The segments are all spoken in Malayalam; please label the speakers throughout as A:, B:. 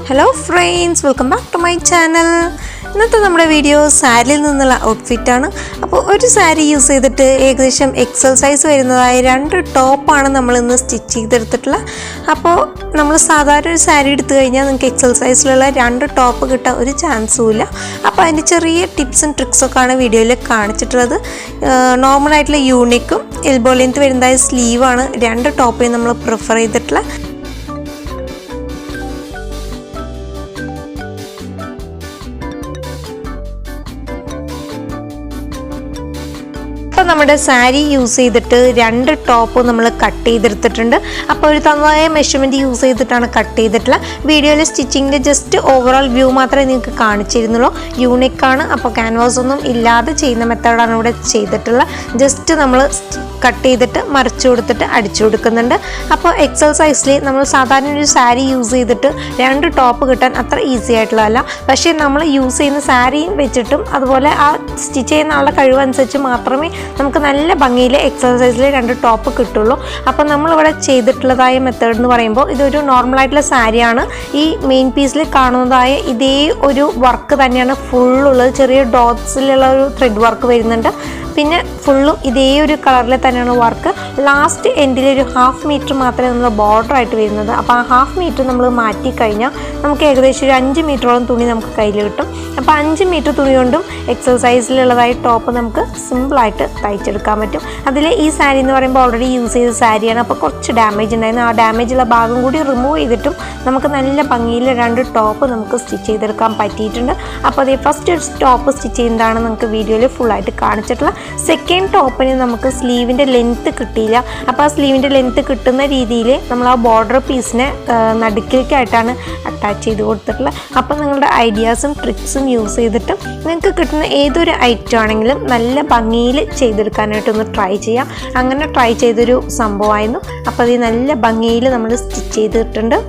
A: Hello friends, welcome back to my channel. ഇന്നത്തെ നമ്മുടെ വീഡിയോ സാരിയിൽ നിന്നുള്ള ഔട്ട്ഫിറ്റ് ആണ്. അപ്പോൾ ഒരു സാരി യൂസ് ചെയ്തിട്ട് ഏകദേശം എക്സൽ സൈസ് വരുന്നതായ രണ്ട് ടോപ്പാണ് നമ്മൾ ഇന്ന് സ്റ്റിച്ച് ചെയ്തെടുത്തിട്ടുള്ളത്. അപ്പോൾ നമ്മൾ സാധാരണ ഒരു സാരി എടുത്തു കഴിഞ്ഞാൽ നിങ്ങൾക്ക് എക്സൽ സൈസിലുള്ള രണ്ട് ടോപ്പ് കിട്ടാൻ ഒരു ചാൻസും ഇല്ല. അപ്പോൾ അതിൻ്റെ ചെറിയ ടിപ്സും ട്രിക്സൊക്കെയാണ് വീഡിയോയിൽ കാണിച്ചിട്ടുള്ളത്. നോർമലായിട്ടുള്ള യൂണിക്കും എൽബോ ലെങ്ത് വരുന്നതായ സ്ലീവാണ് രണ്ട് ടോപ്പിനും നമ്മൾ പ്രിഫർ ചെയ്തിട്ടുള്ളത്. നമ്മുടെ സാരി യൂസ് ചെയ്തിട്ട് രണ്ട് ടോപ്പ് നമ്മൾ കട്ട് ചെയ്തെടുത്തിട്ടുണ്ട്. അപ്പോൾ ഒരു തന്നതായ മെഷർമെൻറ്റ് യൂസ് ചെയ്തിട്ടാണ് കട്ട് ചെയ്തിട്ടുള്ളത്. വീഡിയോയിൽ സ്റ്റിച്ചിങ്ങിൻ്റെ ജസ്റ്റ് ഓവറോൾ വ്യൂ മാത്രമേ നിങ്ങൾക്ക് കാണിച്ചിരുന്നുള്ളൂ. യൂണിക്കാണ്, അപ്പോൾ ക്യാൻവാസ് ഒന്നും ഇല്ലാതെ ചെയ്യുന്ന മെത്തേഡാണ് ഇവിടെ ചെയ്തിട്ടുള്ളത്. ജസ്റ്റ് നമ്മൾ കട്ട് ചെയ്തിട്ട് മറിച്ച് കൊടുത്തിട്ട് അടിച്ചു കൊടുക്കുന്നുണ്ട്. അപ്പോൾ എക്സൽ സൈസിൽ നമ്മൾ സാധാരണ ഒരു സാരി യൂസ് ചെയ്തിട്ട് രണ്ട് ടോപ്പ് കിട്ടാൻ അത്ര ഈസി ആയിട്ടുള്ളതല്ല. പക്ഷേ നമ്മൾ യൂസ് ചെയ്യുന്ന സാരിയും വെച്ചിട്ടും അതുപോലെ ആ സ്റ്റിച്ച് ചെയ്യുന്ന ആളുടെ കഴിവനുസരിച്ച് മാത്രമേ നമുക്ക് നല്ല ഭംഗിയിൽ എക്സൽ സൈസിൽ രണ്ട് ടോപ്പ് കിട്ടുള്ളൂ. അപ്പോൾ നമ്മളിവിടെ ചെയ്തിട്ടുള്ളതായ മെത്തേഡ് എന്ന് പറയുമ്പോൾ ഇതൊരു നോർമലായിട്ടുള്ള സാരിയാണ്. ഈ മെയിൻ പീസിൽ കാണുന്നതായ ഇതേ ഒരു വർക്ക് തന്നെയാണ് ഫുള്ളുള്ളത്. ചെറിയ ഡോട്ട്സിലുള്ള ഒരു ത്രെഡ് വർക്ക് വരുന്നുണ്ട്. പിന്നെ ഫുള്ളും ഇതേ ഒരു കളറിൽ തന്നെയാണ് വർക്ക്. ലാസ്റ്റ് എൻഡിൽ ഒരു 1/2 മീറ്റർ മാത്രമേ നമ്മൾ ബോർഡർ ആയിട്ട് വരുന്നത്. അപ്പോൾ ആ 1/2 മീറ്റർ നമ്മൾ മാറ്റി കഴിഞ്ഞാൽ നമുക്ക് ഏകദേശം ഒരു 5 മീറ്ററോളം തുണി നമുക്ക് കയ്യിൽ കിട്ടും. അപ്പോൾ 5 മീറ്റർ തുണി കൊണ്ടും എക്സൽ സൈസിലുള്ളതായി ടോപ്പ് നമുക്ക് സിമ്പിളായിട്ട് തയ്ച്ചെടുക്കാൻ പറ്റും. അതിൽ ഈ സാരി എന്ന് പറയുമ്പോൾ ഓൾറെഡി യൂസ് ചെയ്ത സാരിയാണ്. അപ്പോൾ കുറച്ച് ഡാമേജ് ഉണ്ടായിരുന്നു. ആ ഡാമേജുള്ള ഭാഗം കൂടി റിമൂവ് ചെയ്തിട്ടും നമുക്ക് നല്ല ഭംഗിയിൽ രണ്ട് ടോപ്പ് നമുക്ക് സ്റ്റിച്ച് ചെയ്തെടുക്കാൻ പറ്റിയിട്ടുണ്ട്. അപ്പോൾ അതേ ഫസ്റ്റ് ടോപ്പ് സ്റ്റിച്ച് ചെയ്യുന്നതാണ് നമുക്ക് വീഡിയോയിൽ ഫുള്ളായിട്ട് കാണിച്ചിട്ടുള്ള. സെക്കൻഡ് ടോപ്പിന് നമുക്ക് സ്ലീവിൻ്റെ ലെങ്ത്ത് കിട്ടിയില്ല. അപ്പോൾ ആ സ്ലീവിൻ്റെ ലെങ്ത്ത് കിട്ടുന്ന രീതിയിൽ നമ്മൾ ആ ബോർഡർ പീസിനെ നടുക്കിലേക്കായിട്ടാണ് അറ്റാച്ച് ചെയ്ത് കൊടുത്തിട്ടുള്ളത്. അപ്പോൾ നിങ്ങളുടെ ഐഡിയാസും ട്രിക്സും യൂസ് ചെയ്തിട്ട് നിങ്ങൾക്ക് കിട്ടുന്ന ഏതൊരു ഐറ്റം ആണെങ്കിലും നല്ല ഭംഗിയിൽ ചെയ്തെടുക്കാനായിട്ടൊന്ന് ട്രൈ ചെയ്യാം. അങ്ങനെ ട്രൈ ചെയ്തൊരു സംഭവമായിരുന്നു. അപ്പോൾ അത് നല്ല ഭംഗിയിൽ നമ്മൾ സ്റ്റിച്ച് ചെയ്തിട്ടുണ്ട്.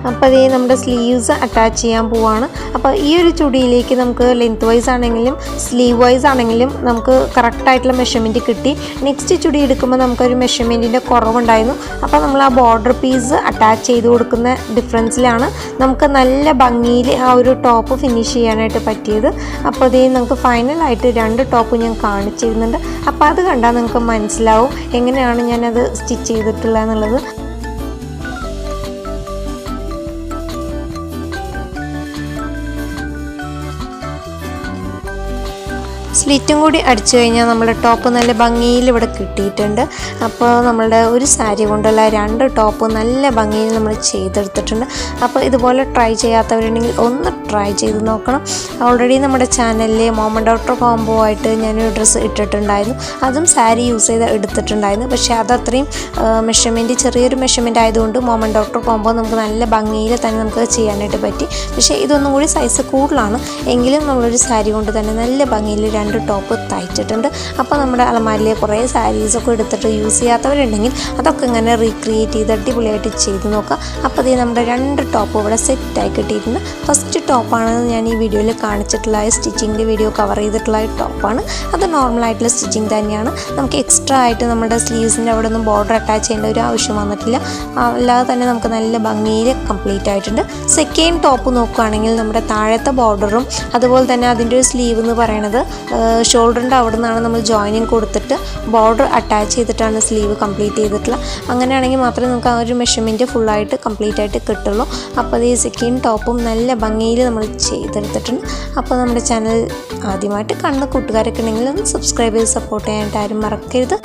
A: അപ്പോൾ അതേ നമ്മുടെ സ്ലീവ്സ് അറ്റാച്ച് ചെയ്യാൻ പോവാണ്. അപ്പോൾ ഈ ഒരു ചുടിയിലേക്ക് നമുക്ക് ലെങ്ത് വൈസ് ആണെങ്കിലും സ്ലീവ് വൈസ് ആണെങ്കിലും നമുക്ക് കറക്റ്റായിട്ടുള്ള മെഷർമെൻറ്റ് കിട്ടി. നെക്സ്റ്റ് ചുടി എടുക്കുമ്പോൾ നമുക്കൊരു മെഷർമെൻറ്റിൻ്റെ കുറവുണ്ടായിരുന്നു. അപ്പോൾ നമ്മൾ ആ ബോർഡർ പീസ് അറ്റാച്ച് ചെയ്ത് കൊടുക്കുന്ന ഡിഫറൻസിലാണ് നമുക്ക് നല്ല ഭംഗിയിൽ ആ ഒരു ടോപ്പ് ഫിനിഷ് ചെയ്യാനായിട്ട് പറ്റിയത്. അപ്പോൾ അതേ നമുക്ക് ഫൈനലായിട്ട് രണ്ട് ടോപ്പ് ഞാൻ കാണിച്ചിരുന്നുണ്ട്. അപ്പോൾ അത് കണ്ടാൽ നിങ്ങൾക്ക് മനസ്സിലാവും എങ്ങനെയാണ് ഞാനത് സ്റ്റിച്ച് ചെയ്തിട്ടുള്ളത് എന്നുള്ളത്. സ്ലിറ്റും കൂടി അടിച്ചു കഴിഞ്ഞാൽ നമ്മുടെ ടോപ്പ് നല്ല ഭംഗിയിൽ ഇവിടെ കിട്ടിയിട്ടുണ്ട്. അപ്പോൾ നമ്മളുടെ ഒരു സാരി കൊണ്ടുള്ള രണ്ട് ടോപ്പ് നല്ല ഭംഗിയിൽ നമ്മൾ ചെയ്തെടുത്തിട്ടുണ്ട്. അപ്പോൾ ഇതുപോലെ ട്രൈ ചെയ്യാത്തവരുണ്ടെങ്കിൽ ഒന്ന് ട്രൈ ചെയ്ത് നോക്കണം. ഓൾറെഡി നമ്മുടെ ചാനലിൽ മോമൻ ഡോക്ടർ കോംബോ ആയിട്ട് ഞാനൊരു ഡ്രസ്സ് ഇട്ടിട്ടുണ്ടായിരുന്നു. അതും സാരി യൂസ് ചെയ്ത് എടുത്തിട്ടുണ്ടായിരുന്നു. പക്ഷേ അതത്രയും മെഷർമെൻറ്റ് ചെറിയൊരു മെഷർമെൻറ്റ് ആയതുകൊണ്ട് മോമൻ ഡോക്ടർ കോംബോ നമുക്ക് നല്ല ഭംഗിയിൽ തന്നെ നമുക്ക് ചെയ്യാനായിട്ട് പറ്റി. പക്ഷേ ഇതൊന്നും കൂടി സൈസ് കൂടുതലാണ്. എങ്കിലും നമ്മളൊരു സാരി കൊണ്ട് തന്നെ നല്ല ഭംഗിയിൽ രണ്ട് ടോപ്പ് തയ്ച്ചിട്ടുണ്ട്. അപ്പോൾ നമ്മുടെ അലമാരിലെ കുറേ സാരീസൊക്കെ എടുത്തിട്ട് യൂസ് ചെയ്യാത്തവരുണ്ടെങ്കിൽ അതൊക്കെ ഇങ്ങനെ റീക്രിയേറ്റ് ചെയ്ത് അടിപൊളിയായിട്ട് ചെയ്ത് നോക്കാം. അപ്പോൾ ഇത് നമ്മുടെ രണ്ട് ടോപ്പ് ഇവിടെ സെറ്റായി കിട്ടിയിട്ടുണ്ട്. ഫസ്റ്റ് ടോപ്പാണ് ഞാൻ ഈ വീഡിയോയിൽ കാണിച്ചിട്ടുള്ള സ്റ്റിച്ചിങ്ങിൻ്റെ വീഡിയോ കവർ ചെയ്തിട്ടുള്ള ടോപ്പാണ്. അത് നോർമലായിട്ടുള്ള സ്റ്റിച്ചിങ് തന്നെയാണ്. നമുക്ക് എക്സ്ട്രാ ആയിട്ട് നമ്മുടെ സ്ലീവ്സിൻ്റെ അവിടെ ഒന്നും ബോർഡർ അറ്റാച്ച് ചെയ്യേണ്ട ഒരു ആവശ്യം വന്നിട്ടില്ല. അല്ലാതെ തന്നെ നമുക്ക് നല്ല ഭംഗിയിൽ കംപ്ലീറ്റ് ആയിട്ടുണ്ട്. സെക്കൻഡ് ടോപ്പ് നോക്കുകയാണെങ്കിൽ നമ്മുടെ താഴത്തെ ബോർഡറും അതുപോലെ തന്നെ അതിൻ്റെ ഒരു സ്ലീവ് എന്ന് പറയുന്നത് ഷോൾഡറിൻ്റെ അവിടെ നിന്നാണ് നമ്മൾ ജോയിനിങ് കൊടുത്തിട്ട് ബോർഡർ അറ്റാച്ച് ചെയ്തിട്ടാണ് സ്ലീവ് കംപ്ലീറ്റ് ചെയ്തിട്ടുള്ളത്. അങ്ങനെയാണെങ്കിൽ മാത്രമേ നമുക്ക് ആ ഒരു മെഷർമെൻറ്റ് ഫുള്ളായിട്ട് കംപ്ലീറ്റ് ആയിട്ട് കിട്ടുള്ളൂ. അപ്പോൾ ഈ സെക്കൻഡ് ടോപ്പും നല്ല ഭംഗിയിൽ നമ്മൾ ചെയ്തെടുത്തിട്ടുണ്ട്. അപ്പോൾ നമ്മുടെ ചാനൽ ആദ്യമായിട്ട് കാണുന്ന കൂട്ടുകാരൊക്കെ ഉണ്ടെങ്കിൽ ഒന്ന് സബ്സ്ക്രൈബ് ചെയ്ത് സപ്പോർട്ട് ചെയ്യാനായിട്ട് ആരും മറക്കരുത്.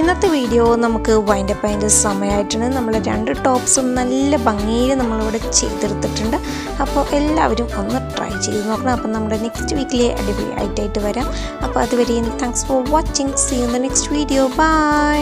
A: ഇന്നത്തെ വീഡിയോ നമുക്ക് വൈൻഡപ്പ് അതിൻ്റെ സമയമായിട്ടുണ്ട്. നമ്മൾ 2 ടോപ്സും നല്ല ഭംഗിയിൽ നമ്മളിവിടെ ചെയ്തെടുത്തിട്ടുണ്ട്. അപ്പോൾ എല്ലാവരും ഒന്ന് ട്രൈ ചെയ്ത് നോക്കണം. അപ്പോൾ നമ്മുടെ നെക്സ്റ്റ് വീക്കിലെ അടിപൊളി ആയിട്ട് വരാം. അപ്പോൾ അതുവരെയും thanks for watching. See you in the next video. By.